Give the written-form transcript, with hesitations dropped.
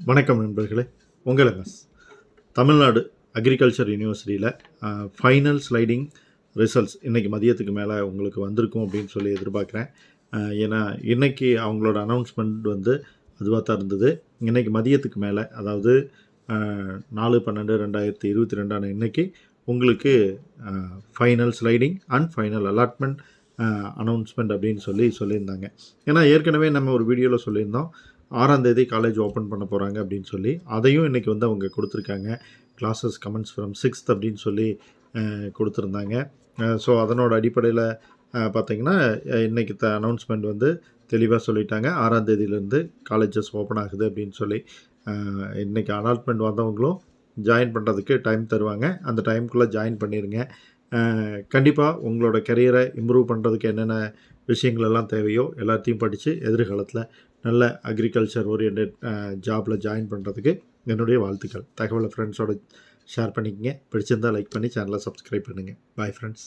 வணக்கம் நண்பர்களே. உங்கள் எம்எஸ் தமிழ்நாடு அக்ரிகல்ச்சர் யூனிவர்சிட்டியில் ஃபைனல் ஸ்லைடிங் ரிசல்ட்ஸ் இன்றைக்கி மதியத்துக்கு மேலே உங்களுக்கு வந்திருக்கும் அப்படின்னு சொல்லி எதிர்பார்க்குறேன். ஏன்னா இன்றைக்கி அவங்களோட அனௌன்ஸ்மெண்ட் வந்து அதுவாக தான் இருந்தது. இன்றைக்கி மதியத்துக்கு மேலே, அதாவது 4/12/2022 இன்றைக்கி உங்களுக்கு final sliding and final allotment announcement அப்படின்னு சொல்லியிருந்தாங்க. ஏன்னா ஏற்கனவே நம்ம ஒரு வீடியோவில் சொல்லியிருந்தோம் 6ஆம் தேதி காலேஜ் ஓப்பன் பண்ண போகிறாங்க அப்படின்னு சொல்லி. அதையும் இன்றைக்கி வந்து அவங்க கொடுத்துருக்காங்க. கிளாஸஸ் கமெண்ட்ஸ் ஃப்ரம் 6th அப்படின்னு சொல்லி கொடுத்துருந்தாங்க. ஸோ அதனோட அடிப்படையில் பார்த்திங்கன்னா இன்றைக்கி அனௌன்ஸ்மெண்ட் வந்து தெளிவாக சொல்லிட்டாங்க. 6ஆம் தேதியிலேருந்து காலேஜஸ் ஓப்பன் ஆகுது அப்படின்னு சொல்லி. இன்றைக்கி அலாட்மெண்ட் வந்தவங்களும் ஜாயின் பண்ணுறதுக்கு டைம் தருவாங்க. அந்த டைமுக்குள்ளே ஜாயின் பண்ணிடுங்க. கண்டிப்பாக உங்களோட கெரியரை இம்ப்ரூவ் பண்ணுறதுக்கு என்னென்ன விஷயங்கள் எல்லாம் தேவையோ எல்லாத்தையும் படித்து எதிர்காலத்தில் நல்ல அக்ரிகல்ச்சர் ஓரியன்ட் ஜாபில் ஜாயின் பண்ணுறதுக்கு என்னுடைய வாழ்த்துக்கள். தகவலை ஃப்ரெண்ட்ஸோட ஷேர் பண்ணிக்கங்க. பிடிச்சிருந்தால் லைக் பண்ணி சேனலை சப்ஸ்கிரைப் பண்ணுங்கள். Bye friends.